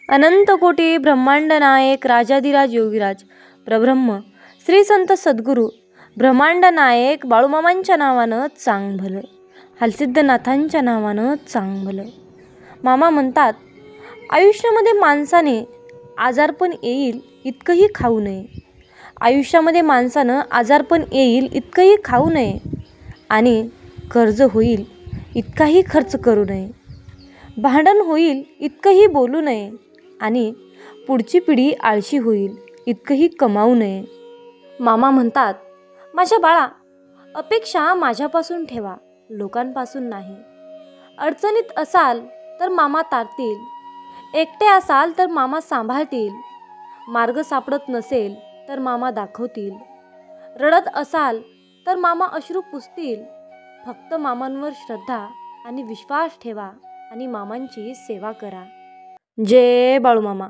अनंत कोटी ब्रह्मांड नायक राजाधिराज योगीराज प्रब्रह्म श्री संत सद्गुरू ब्रह्मांड नायक बाळूमामांच्या नावानं चांग भलं, हलसिद्धनाथांच्या नावानं चांग भलं. मामा म्हणतात, आयुष्यामध्ये माणसाने आजारपण येईल इतकंही खाऊ नये. आयुष्यामध्ये माणसानं आजारपण येईल इतकंही खाऊ नये आणि कर्ज होईल इतकाही खर्च करू नये. भांडण होईल इतकंही बोलू नये आणि पुढची पिढी आळशी होईल इतकंही कमावू नये. मामा म्हणतात, माझ्या बाळा, अपेक्षा माझ्यापासून ठेवा, लोकांपासून नाही. अडचणीत असाल तर मामा तारतील, एकटे असाल तर मामा सांभाळतील, मार्ग सापडत नसेल तर मामा दाखवतील, रडत असाल तर मामा अश्रू पुसतील. फक्त मामांवर श्रद्धा आणि विश्वास ठेवा आणि मामांची सेवा करा. जय बाळूमामा.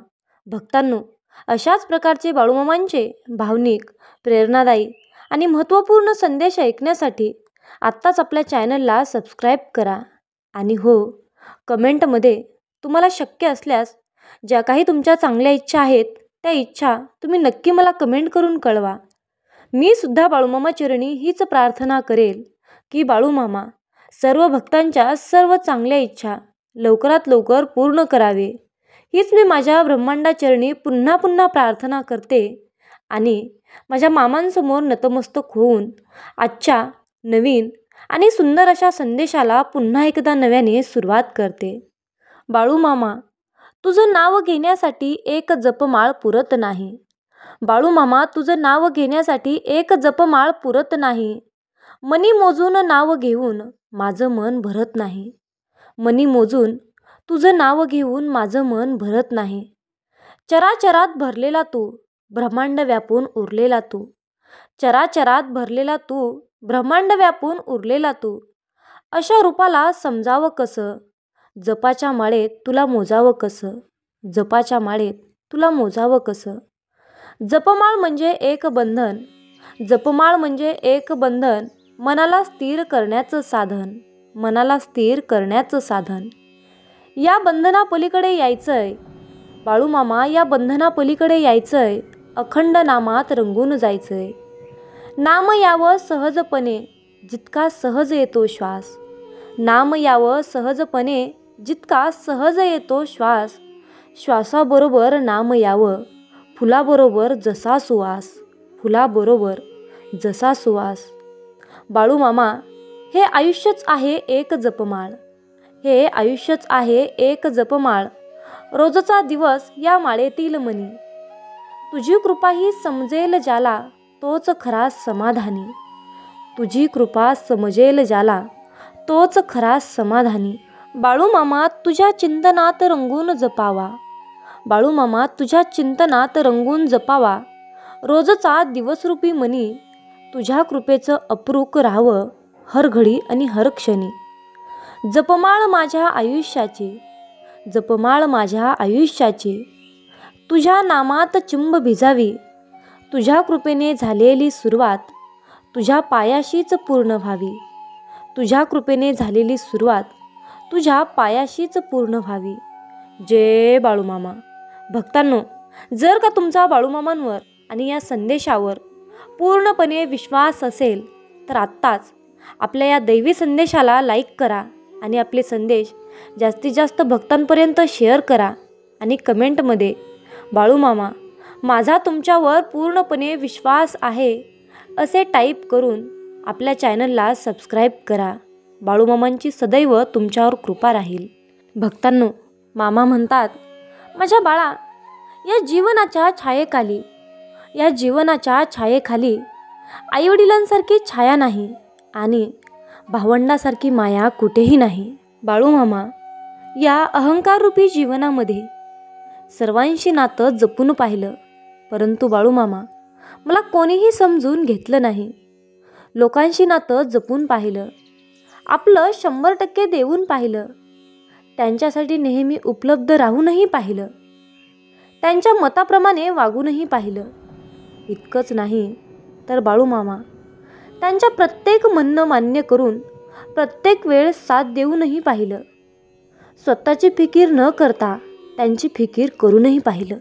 भक्तांनो, अशाच प्रकारचे बाळूमामांचे भावनिक, प्रेरणादायी आणि महत्त्वपूर्ण संदेश ऐकण्यासाठी आत्ताच आपल्या चॅनलला सबस्क्राईब करा. आणि हो, कमेंटमध्ये तुम्हाला शक्य असल्यास ज्या काही तुमच्या चांगल्या इच्छा आहेत त्या इच्छा तुम्ही नक्की मला कमेंट करून कळवा. मी सुद्धा बाळूमामा चरणी हीच प्रार्थना करेल की बाळूमामा सर्व भक्तांच्या सर्व चांगल्या इच्छा लवकरात लवकर पूर्ण करावे. हीच मी माझ्या ब्रह्मांडाचरणी पुन्हा पुन्हा प्रार्थना करते आणि माझ्या मामांसमोर नतमस्तक होऊन आजच्या नवीन आणि सुंदर अशा संदेशाला पुन्हा एकदा नव्याने सुरुवात करते. बाळूमामा, तुझं नाव घेण्यासाठी एक जपमाळ पुरत नाही. बाळूमामा, तुझं नाव घेण्यासाठी एक जपमाळ पुरत नाही. मनी मोजून नाव घेऊन माझं मन भरत नाही. मनी मोजून तुझं नाव घेऊन माझं मन भरत नाही. चराचरात भरलेला तू, ब्रह्मांड व्यापून उरलेला तू. चराचरात भरलेला तू, ब्रह्मांड व्यापून उरलेला तू. अशा रूपाला समजावं कसं? जपाच्या माळेत तुला मोजावं कसं? जपाच्या माळेत तुला मोजावं कसं? जपमाळ म्हणजे एक बंधन. जपमाळ म्हणजे एक बंधन, मनाला स्थिर करण्याचं साधन. मनाला स्थिर करण्याचं साधन. या बंधनापलीकडे यायचंय बाळूमामा, या बंधनापलीकडे यायचंय. अखंड नामात रंगून जायचंय. नाम यावं सहजपणे जितका सहज येतो श्वास. नाम यावं सहजपणे जितका सहज येतो श्वास. श्वासाबरोबर नाम यावं, फुलाबरोबर जसा सुवास. फुलाबरोबर जसा सुवास. बाळूमामा, हे आयुष्यच आहे एक जपमाळ. हे आयुष्यच आहे एक जपमाळ. रोजचा दिवस या माळेतील मनी. तुझी कृपा ही समजेल ज्याला तोच खरा समाधानी. तुझी कृपा समजेल ज्याला तोच खरा समाधानी. बाळूमामा, तुझ्या चिंतनात रंगून जपावा. बाळूमामा, तुझ्या चिंतनात रंगून जपावा. रोजचा दिवसरूपी मनी तुझ्या कृपेचं अप्रूक राहावं हर घडी आणि हर क्षणी. जपमाळ माझ्या आयुष्याची, जपमाळ माझ्या आयुष्याची. तुझ्या नामात चिंब भिजावी. तुझ्या कृपेने झालेली सुरुवात तुझ्या पायाशीच पूर्ण व्हावी. तुझ्या कृपेने झालेली सुरुवात तुझ्या पायाशीच पूर्ण व्हावी. जय बाळूमामा. भक्तांनो, जर का तुमचा बाळूमामांवर आणि या संदेशावर पूर्णपणे विश्वास असेल तर आत्ताच आपल्या या दैवी संदेशाला लाईक करा आणि आपले संदेश जास्तीत जास्त भक्तांपर्यंत शेअर करा आणि कमेंटमध्ये बाळूमामा, माझा तुमच्यावर पूर्णपणे विश्वास आहे असे टाईप करून आपल्या चॅनलला सबस्क्राईब करा. बाळूमामांची सदैव तुमच्यावर कृपा राहील. भक्तांनो, मामा म्हणतात, माझ्या बाळा, या जीवनाच्या छायेखाली, या जीवनाच्या छायेखाली आईवडिलांसारखी छाया नाही आणि भावंडासारखी माया कुठेही नाही. बाळूमामा, या अहंकाररूपी जीवनामध्ये सर्वांशी नातं जपून पाहिलं, परंतु बाळूमामा मला कोणीही समजून घेतलं नाही. लोकांशी नातं जपून पाहिलं, आपलं 100% देऊन पाहिलं, त्यांच्यासाठी नेहमी उपलब्ध राहूनही पाहिलं, त्यांच्या मताप्रमाणे वागूनही पाहिलं. इतकंच नाही तर बाळूमामा, त्यांच्या प्रत्येक म्हणणं मान्य करून प्रत्येक वेळ साथ देऊनही पाहिलं. स्वतःची फिकीर न करता त्यांची फिकीर करूनही पाहिलं.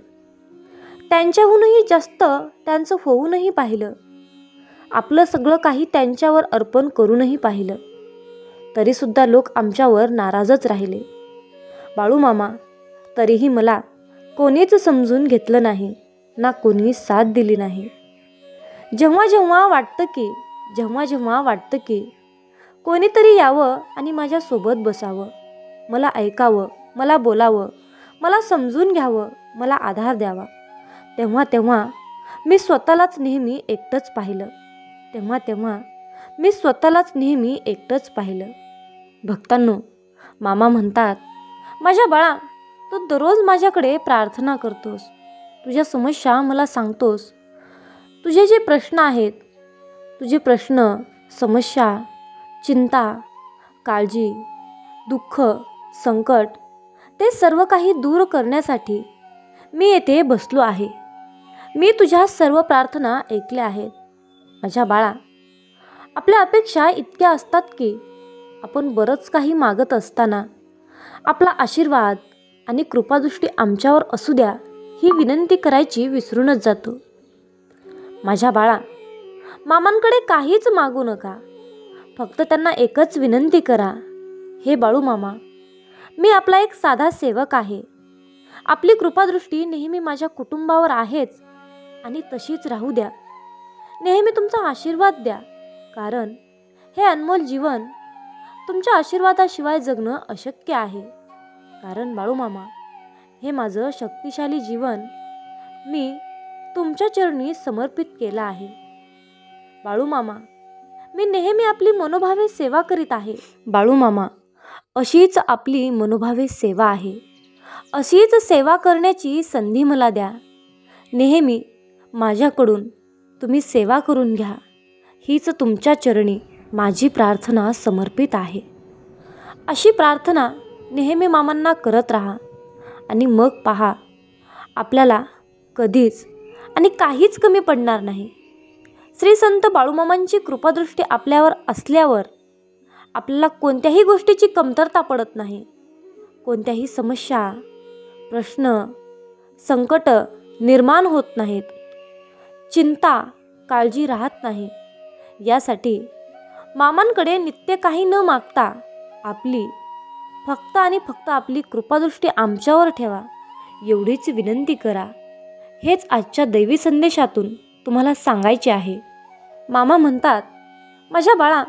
त्यांच्याहूनही जास्त त्यांचं होऊनही पाहिलं. आपलं सगळं काही त्यांच्यावर अर्पण करूनही पाहिलं. तरीसुद्धा लोक आमच्यावर नाराजच राहिले. बाळूमामा, तरीही मला कोणीच समजून घेतलं नाही, ना कोणी साथ दिली नाही. जेव्हा जेव्हा वाटतं की कोणीतरी यावं आणि माझ्यासोबत बसावं, मला ऐकावं, मला बोलावं, मला समजून घ्यावं, मला आधार द्यावा, तेव्हा मी स्वतःलाच नेहमी एकटंच पाहिलं. भक्तांनो, मामा म्हणतात, माझ्या बाळा, तू दररोज माझ्याकडे प्रार्थना करतोस, तुझ्या समस्या मला सांगतोस. तुझे जे प्रश्न आहेत, तुझे प्रश्न, समस्या, चिंता, काळजी, दुःख, संकट, ते सर्व काही दूर करण्यासाठी मी येथे बसलो आहे. मी तुझ्या सर्व प्रार्थना ऐकल्या आहेत. माझ्या बाळा, आपल्या अपेक्षा इतक्या असतात की आपण बरंच काही मागत असताना आपला आशीर्वाद आणि कृपादृष्टी आमच्यावर असू द्या ही विनंती करायची विसरूनच जातो. माझ्या बाळा, मामांकडे काहीच मागू नका, फक्त त्यांना एकच विनंती करा, हे बाळूमामा, मी आपला एक साधा सेवक आहे. आपली कृपादृष्टी नेहमी माझ्या कुटुंबावर आहेच आणि तशीच राहू द्या. नेहमी तुमचा आशीर्वाद द्या, कारण हे अनमोल जीवन तुमच्या आशीर्वादाशिवाय जगणं अशक्य आहे. कारण बाळूमामा, हे माझं शक्तिशाली जीवन मी तुमच्या चरणी समर्पित केलं आहे. बाळूमामा, मी नेहमी आपली मनोभावे सेवा करीत आहे. बाळूमामा, अशीच आपली मनोभावे सेवा आहे. अशीच सेवा करण्याची संधी मला द्या. नेहमी माझ्याकडून तुम्ही सेवा करून घ्या, हीच तुमच्या चरणी माझी प्रार्थना समर्पित आहे. अशी प्रार्थना नेहमी मामांना करत राहा आणि मग पहा, आपल्याला कधीच आणि काहीच कमी पडणार नाही. श्री संत बाळूमामांची कृपादृष्टी आपल्यावर असल्यावर आपल्याला कोणत्याही गोष्टीची कमतरता पडत नाही. कोणत्याही समस्या, प्रश्न, संकट निर्माण होत नाहीत. चिंता, काळजी राहत नाही. यासाठी मामांकडे नित्य काही न मागता फक्त आणि फक्त आपली कृपादृष्टी आमच्यावर ठेवा, एवढीच विनंती करा. हेच आजच्या दैवी संदेशातून तुम्हाला सांगायचे आहे. मामा म्हणतात, माझ्या बाळा,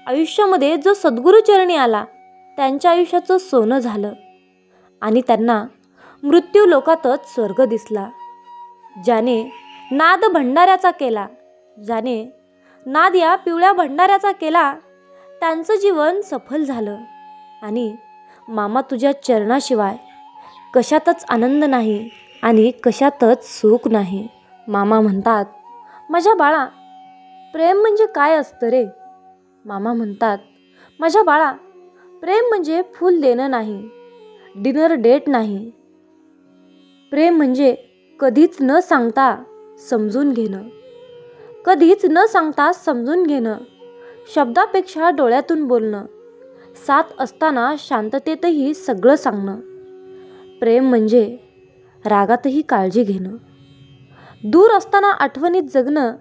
आयुष्यामध्ये जो सद्गुरू चरणी आला त्यांच्या आयुष्याचं सोनं झालं आणि त्यांना मृत्यू लोकातच स्वर्ग दिसला. ज्याने नाद भंडाऱ्याचा केला, ज्याने नाद या पिवळ्या भंडाऱ्याचा केला, त्यांचं जीवन सफल झालं. आणि मामा, तुझ्या चरणाशिवाय कशातच आनंद नाही आणि कशातच सुख नाही. मामा म्हणतात, माझ्या बाळा, प्रेम म्हणजे काय असतं रे? मामा म्हणतात, माझ्या बाळा, प्रेम म्हणजे फूल देणं नाही, डिनर डेट नाही. प्रेम म्हणजे कधीच न सांगता समजून घेणं, शब्दापेक्षा डोळ्यातून बोलणं, साथ असताना शांततेतही सगळं सांगणं. प्रेम म्हणजे रागातही काळजी घेणं, दूर असताना आठवणीत जगणं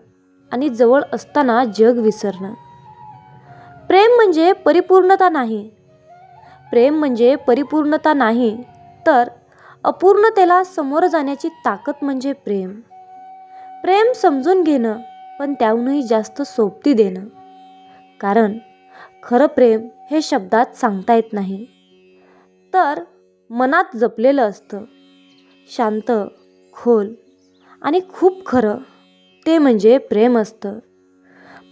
आणि जवळ असताना जग विसरणं. प्रेम म्हणजे परिपूर्णता नाही, तर अपूर्णतेला समोर जाण्याची ताकद म्हणजे प्रेम. प्रेम समजून घेणं, पण त्याहूनही जास्त सोबती देणं. कारण खरं प्रेम हे शब्दात सांगता येत नाही, तर मनात जपलेलं असतं. शांत, खोल आणि खूप खरं, ते म्हणजे प्रेम असतं.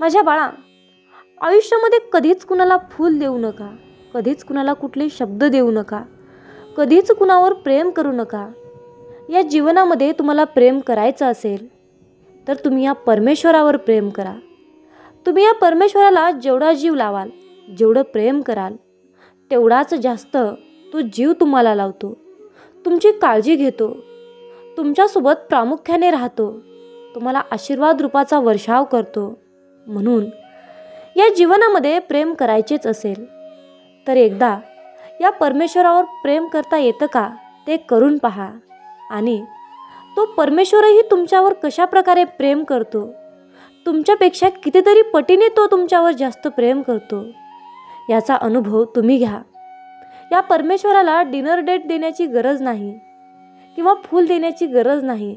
माझ्या बाळा, आयुष्यामध्ये कधीच कुणाला फूल देऊ नका, कधीच कुणाला कुठले शब्द देऊ नका, कधीच कुणावर प्रेम करू नका. या जीवनामध्ये तुम्हाला प्रेम करायचं असेल तर तुम्ही या परमेश्वरावर प्रेम करा. तुम्ही या परमेश्वराला जेवढा जीव लावाल, जेवढं प्रेम कराल, तेवढाच जास्त तो जीव तुम्हाला लावतो, तुमची काळजी घेतो, तुमच्यासोबत प्रामुख्याने राहतो, तुम्हाला आशीर्वाद रूपाचा वर्षाव करतो. म्हणून या जीवनामध्ये प्रेम करायचेच असेल तर एकदा या परमेश्वरावर प्रेम करता येतं का ते करून पहा आणि तो परमेश्वरही तुमच्यावर कशा प्रकारे प्रेम करतो, तुमच्यापेक्षा कितीतरी पटीने तो तुमच्यावर जास्त प्रेम करतो याचा अनुभव तुम्ही घ्या. या परमेश्वराला डिनर डेट देण्याची गरज नाही किंवा फूल देण्याची गरज नाही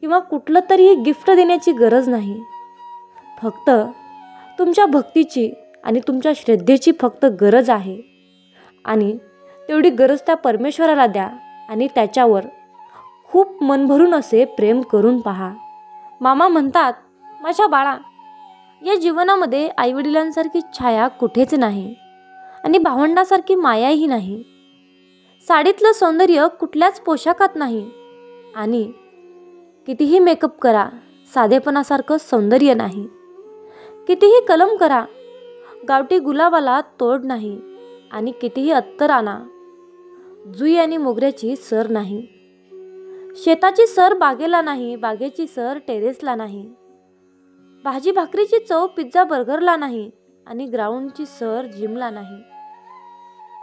किंवा कुठलं तरीही गिफ्ट देण्याची गरज नाही. फक्त तुमच्या भक्तीची आणि तुमच्या श्रद्धेची फक्त गरज आहे आणि तेवढी गरज त्या परमेश्वराला द्या आणि त्याच्यावर खूप मनभरून असे प्रेम करून पहा. मामा म्हणतात, माझ्या बाळा, या जीवनामध्ये आईवडिलांसारखी छाया कुठेच नाही आणि भावंडासारखी मायाही नाही. साडीतलं सौंदर्य कुठल्याच पोशाखात नाही आणि कितीही मेकअप करा साधेपणासारखं सौंदर्य नाही. कितीही कलम करा गावठी गुलाबाला तोड नाही आणि कितीही अत्तर आणा जुई आणि मोगऱ्याची सर नाही. शेताची सर बागेला नाही, बागेची सर टेरेसला नाही. भाजी भाकरीची चव पिझ्झा बर्गरला नाही आणि ग्राउंडची सर जिमला नाही.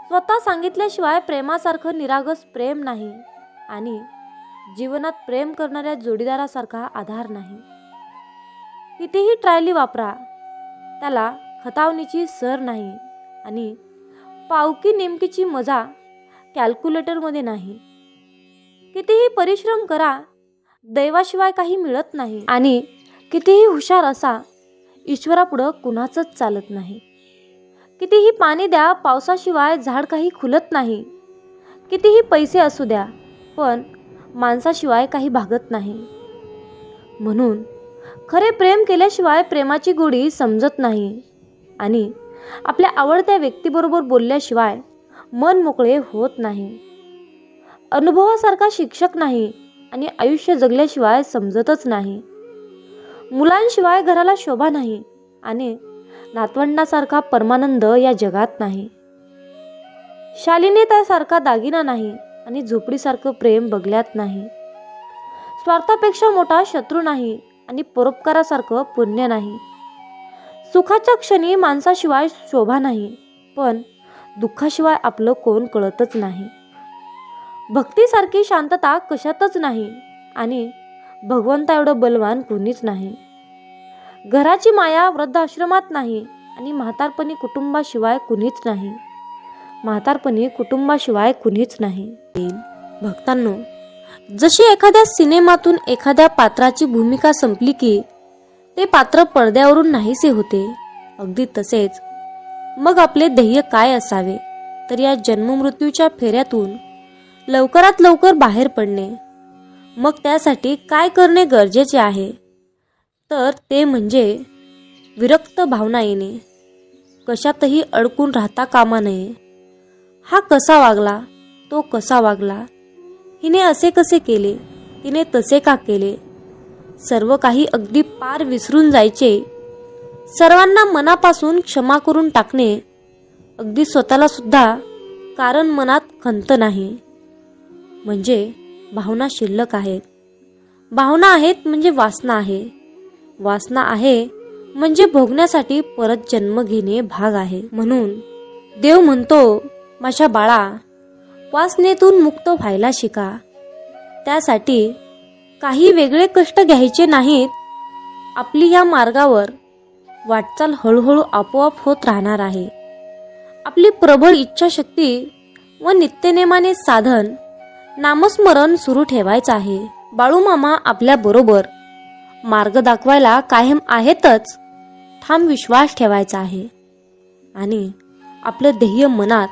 स्वतः सांगितल्याशिवाय प्रेमासारखं निरागस प्रेम नाही आणि जीवनात प्रेम करणाऱ्या जोडीदारासारखा आधार नाही. कितीही ट्रायली वापरा त्याला खतावणीची सर नाही आणि पावकी नेमकीची मजा कॅल्क्युलेटरमध्ये नाही. कितीही परिश्रम करा दैवाशिवाय काही मिळत नाही आणि कितीही हुशार असा ईश्वरापुढं कुणाचंच चालत नाही. कितीही पाणी द्या पावसाशिवाय झाड काही खुलत नाही. कितीही पैसे असू द्या पण माणसाशिवाय काही भागत नाही. म्हणून खरे प्रेम केल्याशिवाय प्रेमाची गोडी समजत नाही आणि आपल्या आवडत्या व्यक्तीबरोबर बोलल्याशिवाय मन मोकळे होत नाही. अनुभवासारखा शिक्षक नाही आणि आयुष्य जगल्याशिवाय समजतच नाही. मुलांशिवाय घराला शोभा नाही आणि नातवंडासारखा परमानंद या जगात नाही. शालिनीतासारखा दागिना नाही आणि झोपडीसारखं प्रेम बघल्यात नाही. स्वार्थापेक्षा मोठा शत्रू नाही आणि परोपकारासारखं पुण्य नाही. सुखाच्या क्षणी माणसाशिवाय शोभा नाही पण दुःखाशिवाय आपलं कोण कळतच नाही. भक्तीसारखी शांतता कशातच नाही आणि भगवंता एवढं बलवान कोणीच नाही. घराची माया वृद्धाश्रमात नाही आणि म्हातारपणी कुटुंबाशिवाय कुणीच नाही. म्हातारपणी कुटुंबाशिवाय कुणीच नाही. भक्तांनो, जशी एखाद्या सिनेमातून एखाद्या पात्राची भूमिका संपली की ते पात्र पडद्यावरून नाहीसे होते, अगदी तसेच मग आपले ध्येय काय असावे तर या जन्ममृत्यूच्या फेऱ्यातून लवकरात लवकर बाहेर पडणे. मग त्यासाठी काय करणे गरजेचे आहे तर ते म्हणजे विरक्त भावना येणे. कशातही अडकून राहता कामा नये. हा कसा वागला, तो कसा वागला, हिने असे कसे केले, तिने तसे का केले, सर्व काही अगदी पार विसरून जायचे. सर्वांना मनापासून क्षमा करून टाकणे. अगदी स्वतःला सुद्धा कारण मनात खंत नाही. म्हणजे भावना शिल्लक आहेत. भावना आहेत म्हणजे वासना आहे. वासना आहे म्हणजे भोगण्यासाठी परत जन्म घेणे भाग आहे. म्हणून देव म्हणतो, माझ्या बाळा, वासनेतून मुक्त व्हायला शिका. त्यासाठी काही वेगळे कष्ट घ्यायचे नाहीत. आपली या मार्गावर वाटचाल हळूहळू आपोआप होत राहणार आहे. आपली प्रबळ इच्छाशक्ती व नित्यनेमाने साधन नामस्मरण सुरू ठेवायचं आहे. बाळूमामा आपल्या बरोबर मार्ग दाखवायला कायम आहेतच. ठाम विश्वास ठेवायचा आहे आणि आपलं ध्येय मनात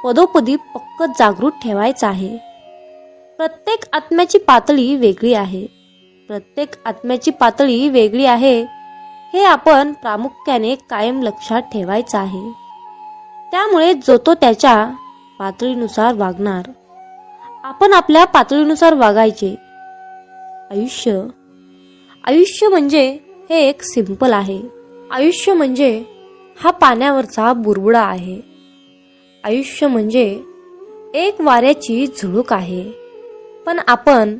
पदोपदी पक्क जागृत ठेवायचं आहे. प्रत्येक आत्म्याची पातळी वेगळी आहे. प्रत्येक आत्म्याची पातळी वेगळी आहे हे आपण प्रामुख्याने कायम लक्षात ठेवायचं आहे. त्यामुळे जो तो त्याच्या पातळीनुसार वागणार. आपण आपल्या पातळीनुसार वागायचे. आयुष्य म्हणजे हे एक सिंपल आहे. आयुष्य म्हणजे हा पाण्यावरचा बुरबुडा आहे. आयुष्य म्हणजे एक वाऱ्याची झुळूक आहे. पण आपण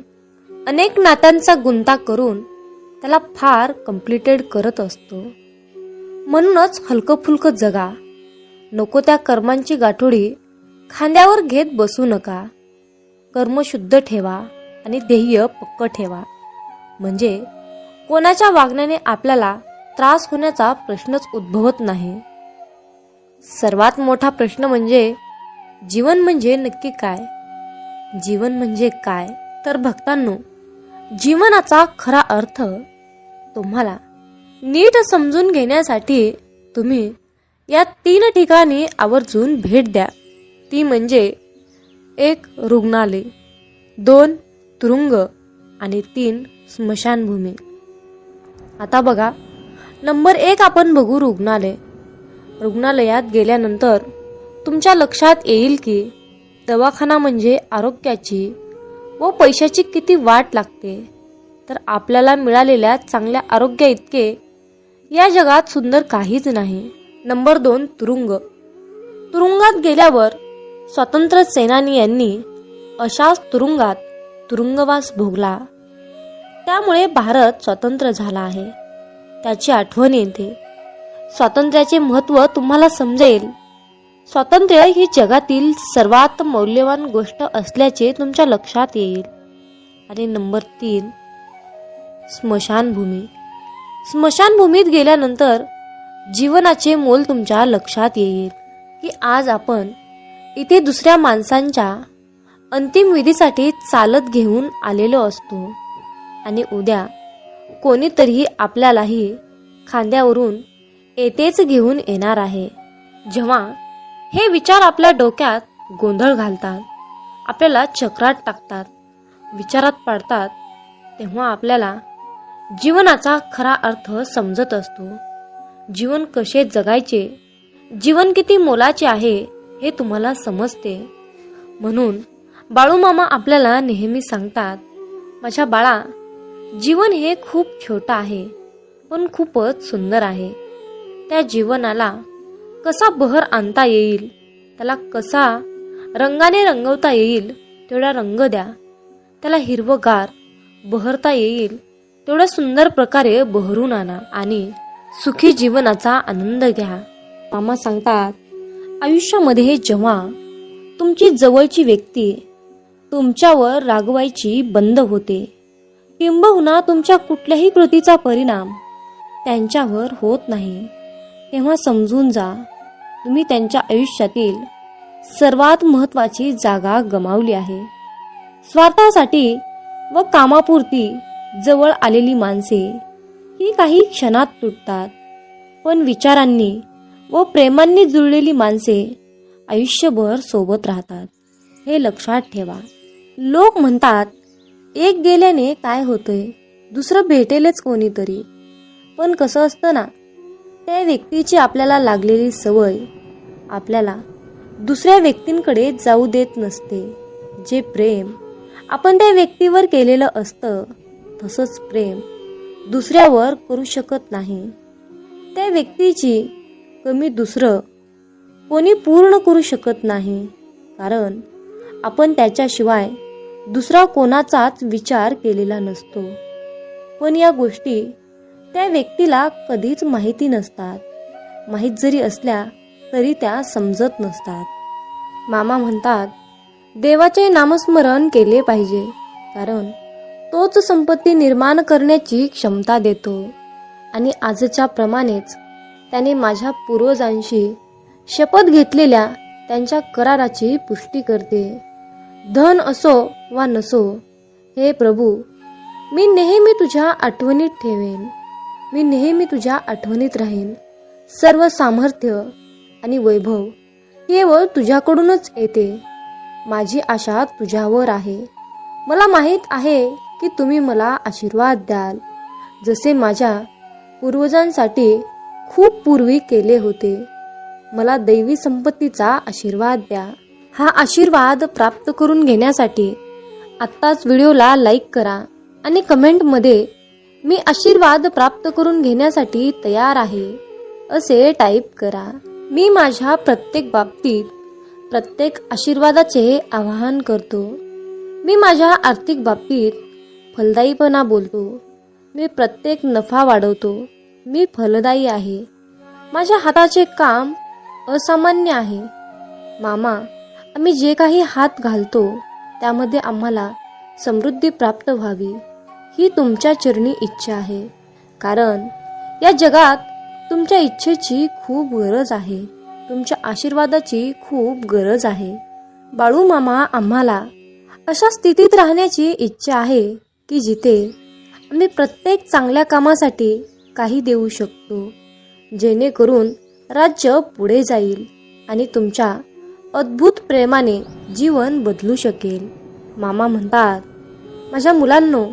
अनेक नात्यांचा गुंता करून त्याला फार कम्प्लिटेड करत असतो. म्हणूनच हलकं फुलकं जगा. नको त्या कर्मांची गाठोडी खांद्यावर घेत बसू नका. कर्म शुद्ध ठेवा आणि ध्येय पक्क ठेवा. म्हणजे कोणाच्या वागण्याने आपल्याला त्रास होण्याचा प्रश्नच उद्भवत नाही. सर्वात मोठा प्रश्न म्हणजे जीवन म्हणजे नक्की काय? जीवन म्हणजे काय? तर भक्तांनो, जीवनाचा खरा अर्थ तुम्हाला नीट समजून घेण्यासाठी तुम्ही या 3 ठिकाणी आवर्जून भेट द्या. ती म्हणजे 1 रुग्णालय, 2 तुरुंग आणि 3 स्मशानभूमी. आता बघा, नंबर 1 आपण बघू रुग्णालय. रुग्णालयात गेल्यानंतर तुमच्या लक्षात येईल की दवाखाना म्हणजे आरोग्याची व पैशाची किती वाट लागते. तर आपल्याला मिळालेल्या चांगल्या आरोग्या इतके या जगात सुंदर काहीच नाही. नंबर 2 तुरुंग. तुरुंगात गेल्यावर स्वातंत्र्य सेनानी यांनी अशाच तुरुंगात तुरुंगवास भोगला. त्यामुळे भारत स्वतंत्र झाला आहे. त्याची आठवण येते. स्वातंत्र्याचे महत्त्व तुम्हाला समजेल. स्वातंत्र्य ही जगातील सर्वात मौल्यवान गोष्ट असल्याचे तुमच्या लक्षात येईल. आणि नंबर 3 स्मशानभूमी. स्मशानभूमीत गेल्यानंतर जीवनाचे मोल तुमच्या लक्षात येईल की आज आपण इथे दुसऱ्या माणसांच्या अंतिम विधीसाठी चालत घेऊन आलेलो असतो आणि उद्या कोणीतरी आपल्यालाही खांद्यावरून येतेच घेऊन येणार आहे. जेव्हा हे विचार आपल्या डोक्यात गोंधळ घालतात, आपल्याला चक्रात टाकतात, विचारात पडतात, तेव्हा आपल्याला जीवनाचा खरा अर्थ समजत असतो. जीवन कसे जगायचे, जीवन किती मोलाचे आहे हे तुम्हाला समजते. म्हणून बाळूमामा आपल्याला नेहमी सांगतात, माझ्या बाळा, जीवन हे खूप छोटं आहे पण खूपच सुंदर आहे. त्या जीवनाला कसा बहर आणता येईल, त्याला कसा रंगाने रंगवता येईल तेवढा रंग द्या. त्याला हिरवगार बहरता येईल तेवढ्या सुंदर प्रकारे बहरून आणा आणि सुखी जीवनाचा आनंद घ्या. मामा सांगतात, आयुष्यामध्ये जेव्हा तुमची जवळची व्यक्ती तुमच्यावर रागवायची बंद होते, किंबहुना तुमच्या कुठल्याही कृतीचा परिणाम त्यांच्यावर होत नाही, तेव्हा समजून जा तुम्ही त्यांच्या आयुष्यातील सर्वात महत्त्वाची जागा गमावली आहे. स्वार्थासाठी व कामापुरती जवळ आलेली माणसे ही काही क्षणात तुटतात, पण विचारांनी व प्रेमांनी जुळलेली माणसे आयुष्यभर सोबत राहतात. हे लक्षात ठेवा. लोक म्हणतात, एक गेल्याने काय होतंय, दुसरं भेटेलच कोणीतरी. पण कसं असतं ना, त्या व्यक्तीची आपल्याला लागलेली सवय आपल्याला दुसऱ्या व्यक्तींकडे जाऊ देत नसते. जे प्रेम आपण त्या व्यक्तीवर केलेलं असतं तसंच प्रेम दुसऱ्यावर करू शकत नाही. त्या व्यक्तीची कमी दुसरं कोणी पूर्ण करू शकत नाही, कारण आपण त्याच्याशिवाय दुसरा कोणाचाच विचार केलेला नसतो. पण या गोष्टी त्या व्यक्तीला कधीच माहिती नसतात. माहीत जरी असल्या तरी त्या समजत नसतात. मामा म्हणतात, देवाचे नामस्मरण केले पाहिजे, कारण तोच संपत्ती निर्माण करण्याची क्षमता देतो. आणि आजच्या प्रमाणेच त्याने माझ्या पूर्वजांशी शपथ घेतलेल्या त्यांच्या कराराची पुष्टी करते. धन असो वा नसो, हे प्रभू, मी नेहमी तुझ्या आठवणीत ठेवेन. मी नेहमी तुझ्या आठवणीत राहीन. सर्व सामर्थ्य आणि वैभव केवळ तुझ्याकडूनच येते. माझी आशा तुझ्यावर आहे. मला माहीत आहे की तुम्ही मला आशीर्वाद द्याल, जसे माझ्या पूर्वजांसाठी खूप पूर्वी केले होते. मला दैवी संपत्तीचा आशीर्वाद द्या. हा आशीर्वाद प्राप्त करून घेण्यासाठी आत्ताच व्हिडिओला लाईक करा आणि कमेंटमध्ये मी आशीर्वाद प्राप्त करून घेण्यासाठी तयार आहे असे टाईप करा. मी माझ्या प्रत्येक बाबतीत प्रत्येक आशीर्वादाचे आवाहन करतो. मी माझ्या आर्थिक बाबतीत फलदायीपणा बोलतो. मी प्रत्येक नफा वाढवतो. मी फलदायी आहे. माझ्या हाताचे काम असामान्य आहे. मामा, आम्ही जे काही हात घालतो त्यामध्ये आम्हाला समृद्धी प्राप्त व्हावी ही तुमच्या चरणी इच्छा आहे. कारण या जगात तुमच्या इच्छेची खूप गरज आहे, तुमच्या आशीर्वादाची खूप गरज आहे. बाळू मामा, आम्हाला अशा स्थितीत राहण्याची इच्छा आहे की जिथे आम्ही प्रत्येक चांगल्या कामासाठी काही देऊ शकतो, जेणेकरून राज्य पुढे जाईल आणि तुमच्या अद्भुत प्रेमाने जीवन बदलू शकेल. मामा म्हणतात, माझ्या मुलांनो,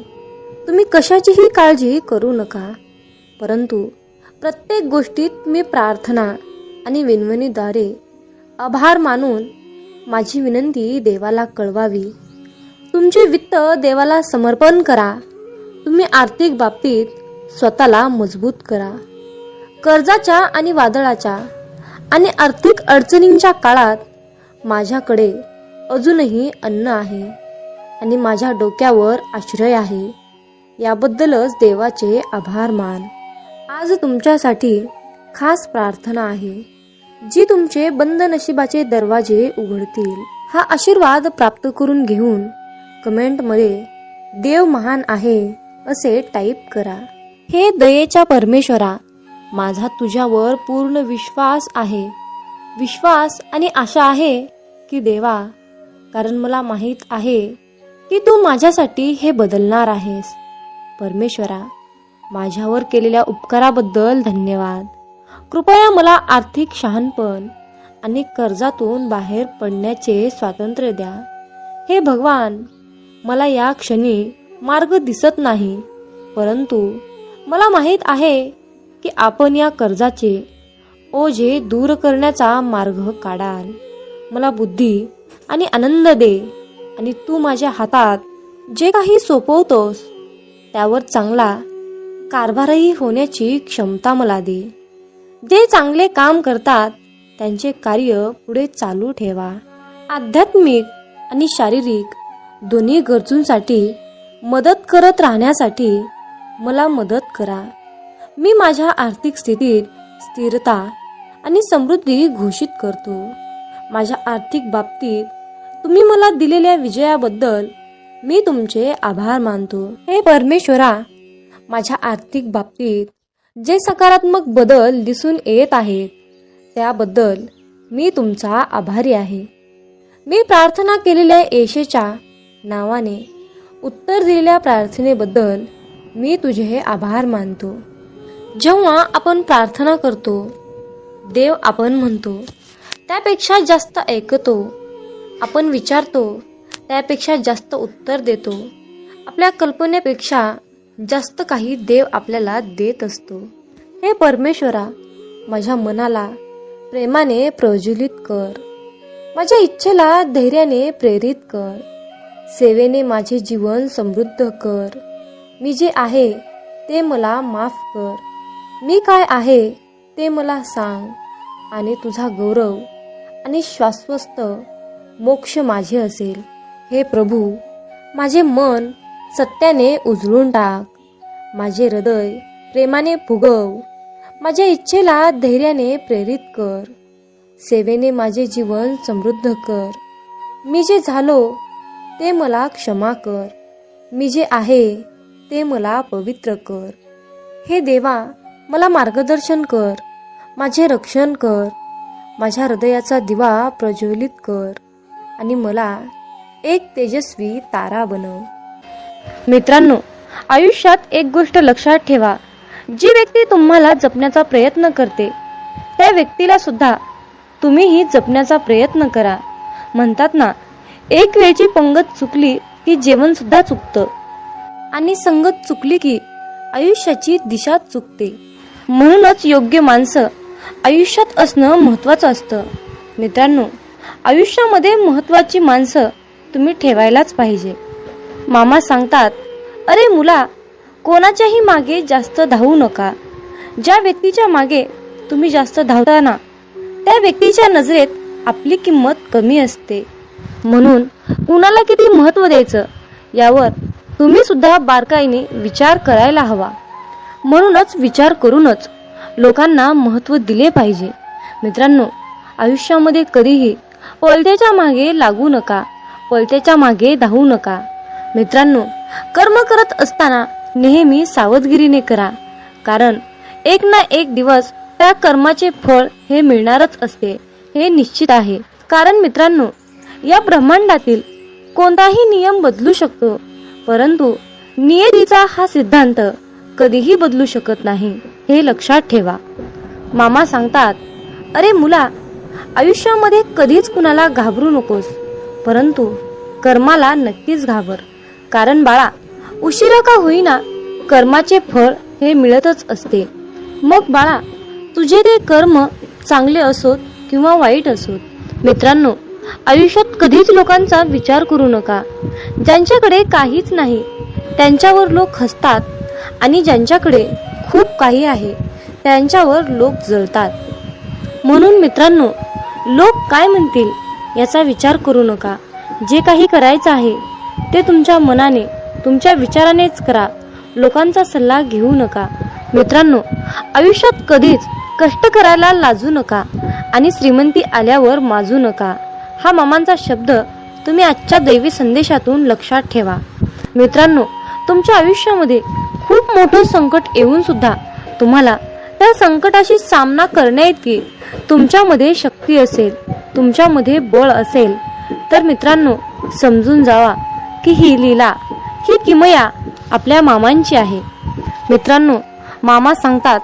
तुम्ही कशाचीही काळजी करू नका, परंतु प्रत्येक गोष्टीत मी प्रार्थना आणि विनवणीद्वारे आभार मानून माझी विनंती देवाला कळवावी. तुमचे वित्त देवाला समर्पण करा. तुम्ही आर्थिक बाबतीत स्वतःला मजबूत करा. कर्जाच्या आणि वादळाच्या आणि आर्थिक अडचणींच्या काळात माझ्याकडे अजूनही अन्न आहे आणि माझ्या डोक्यावर आश्रय आहे. याबद्दलच देवाचे आभार मान. आज तुमच्यासाठी खास प्रार्थना आहे जी तुमचे बंद नशिबाचे दरवाजे उघडतील. हा आशीर्वाद प्राप्त करून घेऊन कमेंटमध्ये देव महान आहे असे टाईप करा. हे दयेच्या परमेश्वरा, माझा तुझ्यावर पूर्ण विश्वास आहे. विश्वास आणि आशा आहे की देवा, कारण मला माहीत आहे की तू माझ्यासाठी हे बदलणार आहेस. परमेश्वरा, माझ्यावर केलेल्या उपकाराबद्दल धन्यवाद. कृपया मला आर्थिक शहाणपण आणि कर्जातून बाहेर पडण्याचे स्वातंत्र्य द्या. हे भगवान, मला या क्षणी मार्ग दिसत नाही, परंतु मला माहीत आहे की आपण या कर्जाचे ओझे दूर करण्याचा मार्ग काढाल. मला बुद्धी आणि आनंद दे आणि तू माझ्या हातात जे काही सोपवतोस त्यावर चांगला कारभारही होण्याची क्षमता मला दे. जे चांगले काम करतात त्यांचे कार्य पुढे चालू ठेवा. आध्यात्मिक आणि शारीरिक दोन्ही गरजूंसाठी मदत करत राहण्यासाठी मला मदत करा. मी माझ्या आर्थिक स्थितीत स्थिरता आणि समृद्धी घोषित करतो. माझ्या आर्थिक बाबतीत तुम्ही मला दिलेल्या विजयाबद्दल मी तुमचे आभार मानतो. हे परमेश्वरा, माझ्या आर्थिक बाबतीत जे सकारात्मक बदल दिसून येत आहेत त्याबद्दल मी तुमचा आभारी आहे. मी प्रार्थना केलेल्या येशूच्या नावाने उत्तर दिलेल्या प्रार्थनेबद्दल मी तुझे आभार मानतो. जेव्हा आपण प्रार्थना करतो, देव आपण म्हणतो त्यापेक्षा जास्त ऐकतो. आपण विचारतो त्यापेक्षा जास्त उत्तर देतो. आपल्या कल्पनेपेक्षा जास्त काही देव आपल्याला देत असतो. हे परमेश्वरा, माझ्या मनाला प्रेमाने प्रज्वलित कर. माझ्या इच्छेला धैर्याने प्रेरित कर. सेवेने माझे जीवन समृद्ध कर. मी जे आहे ते मला माफ कर. मी काय आहे ते मला सांग आणि तुझा गौरव आणि शाश्वत मोक्ष माझे असेल. हे प्रभू, माझे मन सत्याने उजळून टाक. माझे हृदय प्रेमाने फुगव. माझ्या इच्छेला धैर्याने प्रेरित कर. सेवेने माझे जीवन समृद्ध कर. मी जे झालो ते मला क्षमा कर. मी जे आहे ते मला पवित्र कर. हे देवा, मला मार्गदर्शन कर. माझे रक्षण कर. माझ्या हृदयाचा दिवा प्रज्वलित कर आणि मला एक तेजस्वी तारा बनव. मित्रांनो, आयुष्यात एक गोष्ट लक्षात ठेवा, जी व्यक्ती तुम्हाला जपण्याचा प्रयत्न करते त्या व्यक्तीला सुद्धा तुम्हीही जपण्याचा प्रयत्न करा. म्हणतात ना, एक वेळची पंगत चुकली की जेवण सुद्धा चुकतं आणि संगत चुकली की आयुष्याची दिशा चुकते. म्हणूनच योग्य माणसं आयुष्यात असणं महत्त्वाचं असतं. मित्रांनो, आयुष्यामध्ये महत्त्वाची माणसं तुम्ही ठेवायलाच पाहिजे. मामा सांगतात, अरे मुला, कोणाच्याही मागे जास्त धावू नका. ज्या व्यक्तीच्या मागे तुम्ही जास्त धावता ना, त्या व्यक्तीच्या नजरेत आपली किंमत कमी असते. म्हणून कुणाला किती महत्त्व द्यायचं यावर तुम्ही सुद्धा बारकाईने विचार करायला हवा. म्हणूनच विचार करूनच लोकांना महत्त्व दिले पाहिजे. मित्रांनो, आयुष्यामध्ये कधीही पळत्याच्या मागे लागू नका, पळत्याच्या मागे धावू नका. मित्रांनो, कर्म करत असताना नेहमी सावधगिरीने करा, कारण एक ना एक दिवस त्या कर्माचे फळ हे मिळणारच असते, हे निश्चित आहे. कारण मित्रांनो, या ब्रह्मांडातील कोणताही नियम बदलू शकतो, परंतु नियतीचा हा सिद्धांत कधीही बदलू शकत नाही, हे लक्षात ठेवा. मामा सांगतात, अरे मुला, आयुष्यामध्ये कधीच कुणाला घाबरू नकोस, परंतु कर्माला नक्कीच घाबर. कारण बाळा, उशिरा का होईना कर्माचे फळ हे मिळतच असते. मग बाळा, तुझे ते कर्म चांगले असोत किंवा वाईट असोत. मित्रांनो, आयुष्यात कधीच लोकांचा विचार करू नका. ज्यांच्याकडे काहीच नाही त्यांच्यावर लोक हसतात, आणि ज्यांच्याकडे खूप काही आहे त्यांच्यावर लोक जळतात. म्हणून मित्रांनो, लोक काय म्हणतील याचा विचार करू नका. जे काही करायचं आहे ते तुमच्या मनाने, तुमच्या विचारानेच करा. लोकांचा सल्ला घेऊ नका. मित्रांनो, आयुष्यात कधीच कष्ट करायला लाजू नका आणि श्रीमंती आल्यावर माजू नका. हा मामांचा शब्द तुम्ही आजच्या दैवी संदेशातून लक्षात ठेवा. मित्रांनो, तुमच्या आयुष्यामध्ये खूप मोठं संकट येऊन सुद्धा तुम्हाला त्या संकटाशी सामना करण्याइतकी तुमच्यामध्ये शक्ती असेल, तुमच्यामध्ये बळ असेल, तर मित्रांनो समजून जावा की ही लीला, ही किमया आपल्या मामांची आहे. मित्रांनो, मामा सांगतात,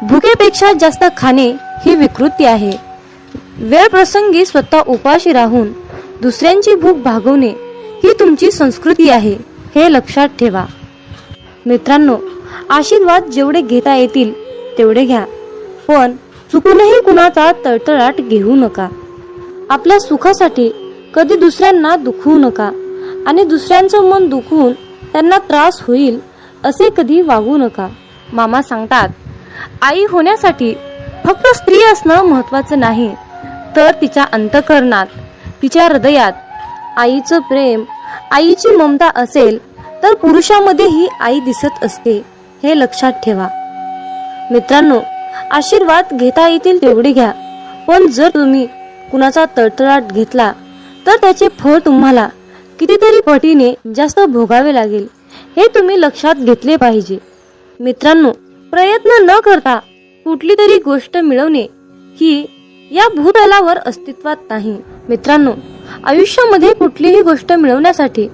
भुकेपेक्षा जास्त खाणे ही विकृती आहे. वेळ प्रसंगी स्वतः उपाशी राहून दुसऱ्यांची भूक भागवणे ही तुमची संस्कृती आहे, हे लक्षात ठेवा. मित्रांनो, आशीर्वाद जेवढे घेता येतील तेवढे घ्या, पण चुकूनही कुणाचा तळतळाट घेऊ नका. आपल्या सुखासाठी कधी दुसऱ्यांना दुखवू नका, आणि दुसऱ्यांचं मन दुखवून त्यांना त्रास होईल असे कधी वागू नका. मामा सांगतात, आई होण्यासाठी फक्त स्त्री असणं महत्वाचं नाही, तर तिच्या अंतःकरणात, तिच्या हृदयात आईचं प्रेम, आईची ममता असेल तर पुरुषामध्येही आई दिसत असते, हे लक्षात ठेवा. मित्रांनो, आशीर्वाद घेता येतील तेवढे घ्या, पण जर तुम्ही कुणाचा तळतळाट घेतला तर त्याचे फळ तुम्हाला कितीतरी पटीने जास्त भोगावे लागेल, हे तुम्ही लक्षात घेतले पाहिजे. मित्रांनो, प्रयत्न न करता कुठली तरी गोष्ट मिळवणे ही या भूतलावर अस्तित्वात नाही. मित्रांनो, आयुष्यामध्ये कुठलीही गोष्ट मिळवण्यासाठी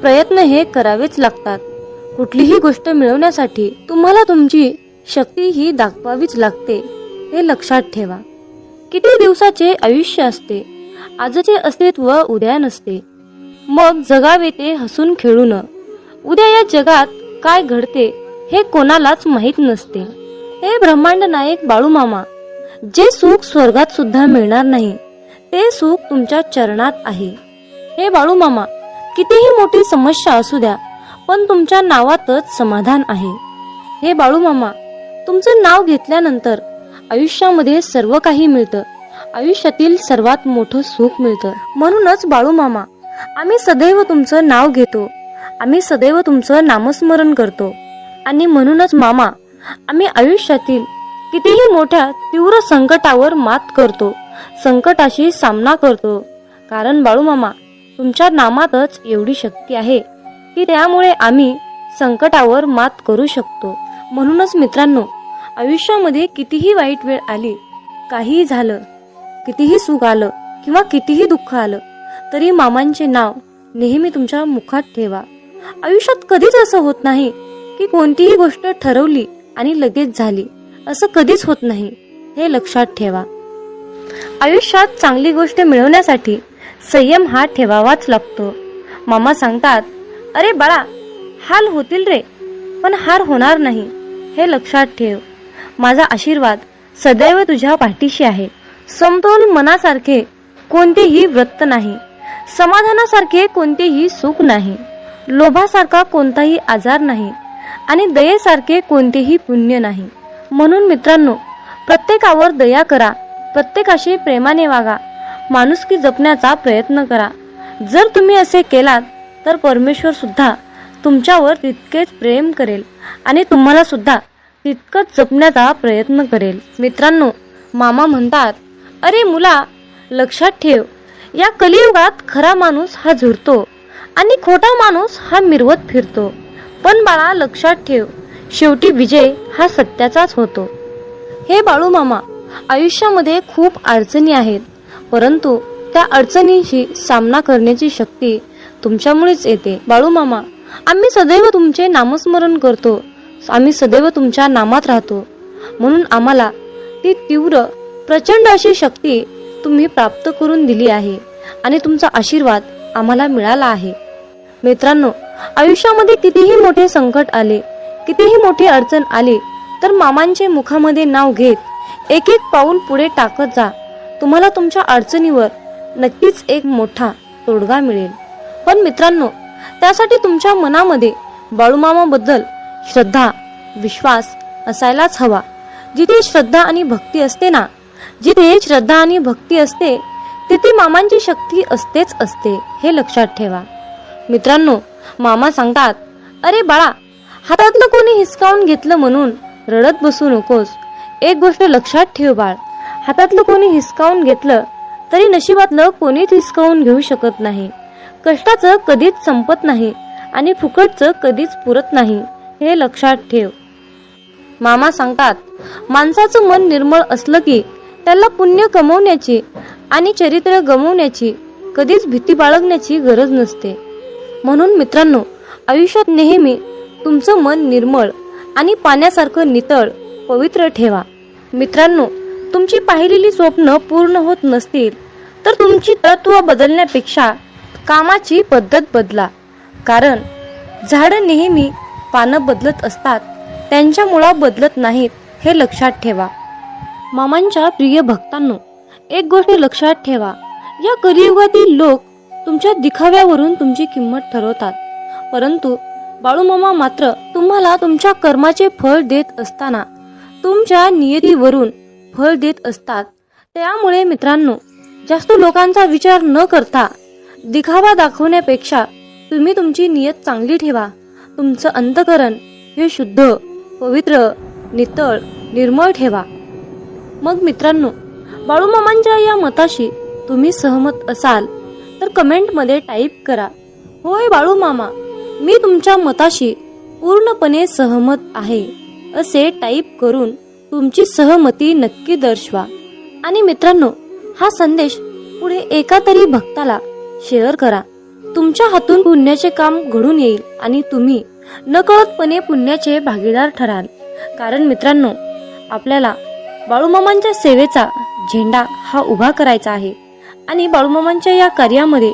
प्रयत्न हे करावेच लागतात. कुठलीही गोष्ट मिळवण्यासाठी तुम्हाला तुमची शक्ती ही दाखवावीच लागते, हे लक्षात ठेवा. किती दिवसाचे आयुष्य असते, आजचे अस्तित्व उद्या नसते. मग जगावे ते हसून खेळून. उद्या या जगात काय घडते हे कोणालाच माहीत नसते. हे ब्रह्मांड नायक बाळूमामा, जे सुख स्वर्गात सुद्धा मिळणार नाही ते सुख तुमच्या चरणात आहे. हे बाळूमामा, कितीही मोठी समस्या असू द्या, पण तुमच्या नावातच समाधान आहे. हे बाळूमामा, तुमचं नाव घेतल्यानंतर आयुष्यामध्ये सर्व काही मिळतं, आयुष्यातील सर्वात मोठं सुख मिळतं. म्हणूनच बाळूमामा, आम्ही सदैव तुमचं नाव घेतो, आम्ही सदैव तुमचं नामस्मरण करतो. आणि म्हणूनच मामा, आम्ही आयुष्यातील कितीही मोठ्या तीव्र संकटावर मात करतो, संकटाशी सामना करतो. कारण बाळूमामा, तुमच्या नामातच एवढी शक्ती आहे की त्यामुळे आम्ही संकटावर मात करू शकतो. म्हणूनच मित्रांनो, आयुष्यामध्ये कितीही वाईट वेळ आली, काहीही झालं, कितीही सुख आलं किंवा कितीही दुःख आलं, तरी मामांचे नाव नेहमी तुमच्या मुखात ठेवा. आयुष्यात कधीच असं होत नाही की कोणतीही गोष्ट ठरवली आणि लगेच झाली, असं कधीच होत नाही, हे लक्षात ठेवा. आयुष्यात चांगली गोष्ट मिळवण्यासाठी संयम हा ठेवावाच लागतो. मामा सांगतात, अरे बाळा, हाल होतील रे, पण हार होणार नाही, हे लक्षात ठेव. माझा आशीर्वाद सदैव तुझ्या पाठीशी आहे. समतोल मनासारखे कोणतेही व्रत नाही, समाधानासारखे कोणतेही सुख नाही, लोभासारखा कोणताही आजार नाही, आणि दयेसारखे कोणतेही पुण्य नाही. म्हणून मित्रांनो, प्रत्येकावर दया करा, प्रत्येकाशी प्रेमाने वागा, माणुसकी जपण्याचा प्रयत्न करा. जर तुम्ही असे केलात तर परमेश्वर सुद्धा तुमच्यावर तितकेच प्रेम करेल आणि तुम्हाला सुद्धा तितकंच जपण्याचा प्रयत्न करेल. मित्रांनो, मामा म्हणतात, अरे मुला, लक्षात ठेव, या कलियुगात खरा माणूस हा झुरतो आणि खोटा माणूस हा मिरवत फिरतो. पण बाळा लक्षात ठेव, शेवटी विजय हा सत्याचाच होतो. हे बाळू मामा, आयुष्यामध्ये खूप अडचणी आहेत, परंतु त्या अडचणींशी सामना करण्याची शक्ती तुमच्यामुळेच येते. बाळू मामा, आम्ही सदैव तुमचे नामस्मरण करतो, आम्ही सदैव तुमच्या नामात राहतो, म्हणून आम्हाला ती तीव्र प्रचंड अशी शक्ती तुम्ही प्राप्त करून दिली आहे आणि तुमचा आशीर्वाद आम्हाला मिळाला आहे. मित्रांनो, आयुष्यामध्ये कितीही मोठे संकट आले, कितीही मोठी अडचण आली, तर मामांचे मुखामध्ये नाव घेत एक एक पाऊल पुढे टाकत जा. तुम्हाला तुमच्या अडचणीवर नक्कीच एक मोठा तोडगा मिळेल. पण मित्रांनो, त्यासाठी तुमच्या मनामध्ये बाळूमामाबद्दल श्रद्धा, विश्वास असायलाच हवा. जिथे श्रद्धा आणि भक्ती असते ना, जिथे श्रद्धा आणि भक्ती असते, तिथे मामांची शक्ती असतेच असते, हे लक्षात ठेवा. मित्रांनो, मामा सांगतात, अरे बाळा, हातातलं कोणी हिसकावून घेतलं म्हणून रडत बसू नकोस. एक गोष्ट लक्षात ठेव बाळ, हातातलं कोणी हिसकावून घेतलं तरी नशिबातलं कोणीच हिसकावून घेऊ शकत नाही. कष्टाचं कधीच संपत नाही आणि फुकटचं कधीच पुरत नाही, हे लक्षात ठेव. मामा सांगतात, माणसाचं मन निर्मळ असलं की त्याला पुण्य कमवण्याची आणि चरित्र गमवण्याची कधीच भीती बाळगण्याची गरज नसते. म्हणून मित्रांनो, आयुष्यात नेहमी तुमचं मन निर्मळ आणि पाण्यासारखं नितळ पवित्र ठेवा. मित्रांनो, तुमची पाहिलेली स्वप्न पूर्ण होत नसतील तर तुमची तत्व बदलण्यापेक्षा कामाची पद्धत बदला. कारण झाडं नेहमी पानं बदलत असतात, त्यांच्या मुळा बदलत नाहीत, हे लक्षात ठेवा. मामांच्या प्रिय भक्तांनो, एक गोष्ट लक्षात ठेवा, या कलियुगातील लोक तुमच्या दिखाव्यावरून तुमची किंमत ठरवतात, परंतु बाळूमामा मात्र तुम्हाला तुमच्या कर्माचे फळ देत असताना तुमच्या नियतीवरून फळ देत असतात. त्यामुळे मित्रांनो, जास्त लोकांचा विचार न करता दिखावा दाखवण्यापेक्षा तुम्ही तुमची नियत चांगली ठेवा. तुमचं अंतःकरण हे शुद्ध, पवित्र, नितळ, निर्मळ ठेवा. मग मित्रांनो, बाळूमामांच्या या मताशी तुम्ही सहमत असाल तर कमेंटमध्ये टाईप करा, होय बाळूमामा, मी तुमच्या मताशी पूर्णपणे सहमत आहे, असे टाईप करून तुमची सहमती नक्की दर्शवा. आणि मित्रांनो, हा संदेश पुढे एका तरी भक्ताला शेअर करा. तुमच्या हातून पुण्याचे काम घडून येईल आणि तुम्ही नकळतपणे पुण्याचे भागीदार ठराल. कारण मित्रांनो, आपल्याला बाळूमामांच्या सेवेचा झेंडा हा उभा करायचा आहे आणि बाळूमामांच्या या कार्यामध्ये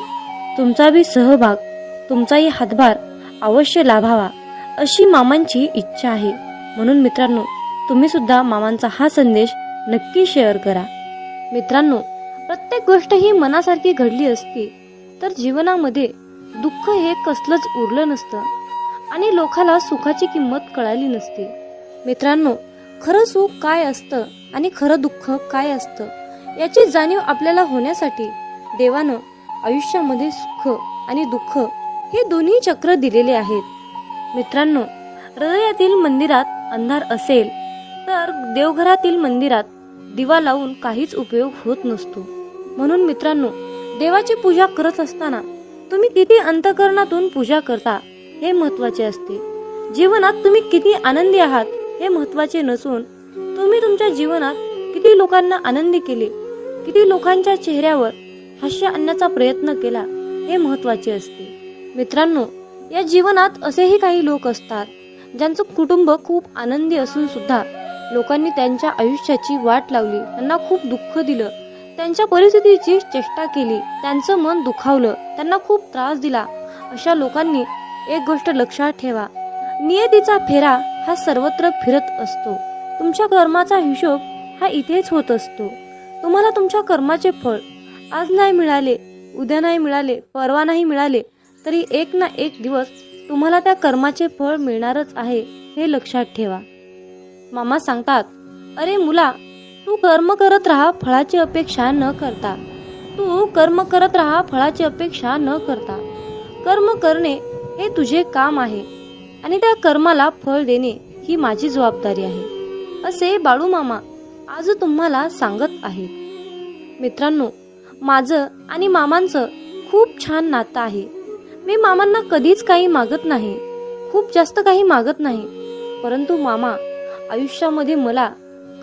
तुमचा बी सहभाग, तुमचाही हातभार अवश्य लाभावा, अशी मामांची इच्छा आहे. म्हणून मित्रांनो, तुम्ही सुद्धा मामांचा हा संदेश नक्की शेअर करा. मित्रांनो, प्रत्येक गोष्ट ही मनासारखी घडली असती तर जीवनामध्ये दुःख हे कसलंच उरलं नसतं आणि लोकाला सुखाची किंमत कळाली नसती. मित्रांनो, खरं सुख काय असतं आणि खरं दुःख काय असतं याची जाणीव आपल्याला होण्यासाठी देवानं आयुष्यामध्ये सुख आणि दुःख हे दोन्ही चक्र दिलेले आहेत. मित्रांनो, हृदयातील मंदिरात अंधार असेल तर देवघरातील मंदिरात दिवा लावून काहीच उपयोग होत नसतो. म्हणून मित्रांनो, देवाची पूजा करत असताना तुम्ही किती अंतःकरणातून पूजा करता हे महत्त्वाचे असते. जीवनात तुम्ही किती आनंदी आहात हे महत्त्वाचे नसून तुम्ही तुमच्या जीवनात किती लोकांना आनंदी केले, किती लोकांच्या चेहऱ्यावर हास्य आणण्याचा प्रयत्न केला हे महत्त्वाचे असते. मित्रांनो, या जीवनात असेही काही लोक असतात ज्यांचं कुटुंब खूप आनंदी असून सुद्धा लोकांनी त्यांच्या आयुष्याची वाट लावली, त्यांना खूप दुःख दिलं, त्यांच्या परिस्थितीची चेष्टा केली, त्यांचं मन दुखावलं, त्यांना खूप त्रास दिला. अशा लोकांनी एक गोष्ट लक्षात ठेवा, नियतीचा फेरा हा सर्वत्र फिरत असतो. तुमच्या कर्माचा हिशोब हा इथेच होत असतो. तुम्हाला तुमच्या कर्माचे फळ आज नाही मिळाले, उद्या नाही मिळाले, परवा नाही मिळाले, तरी एक ना एक दिवस तुम्हाला त्या कर्माचे फळ मिळणारच आहे, हे लक्षात ठेवा. मामा सांगतात, अरे मुला, तू कर्म करत राहा फळाची अपेक्षा न करता. तू कर्म करत राहा फळाची अपेक्षा न करता. कर्म करणे हे तुझे काम आहे आणि त्या कर्माला फळ देणे ही माझी जबाबदारी आहे, असे बाळूमामा आज तुम्हाला सांगत आहेत. मित्रांनो, माझं आणि मामांचं खूप छान नातं आहे. मी मामांना कधीच काही मागत नाही, खूप जास्त काही मागत नाही, परंतु मामा आयुष्यामध्ये मला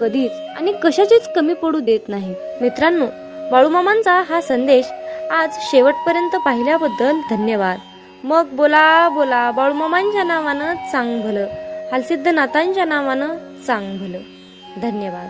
कधीच आणि कशाचीच कमी पडू देत नाही. मित्रांनो, बाळूमामांचा हा संदेश आज शेवटपर्यंत पाहिल्याबद्दल धन्यवाद. मग बोला बोला बाळूमामांच्या नावानं चांग भलं, हालसिद्धनाथांच्या नावानं चांग भलं. धन्यवाद.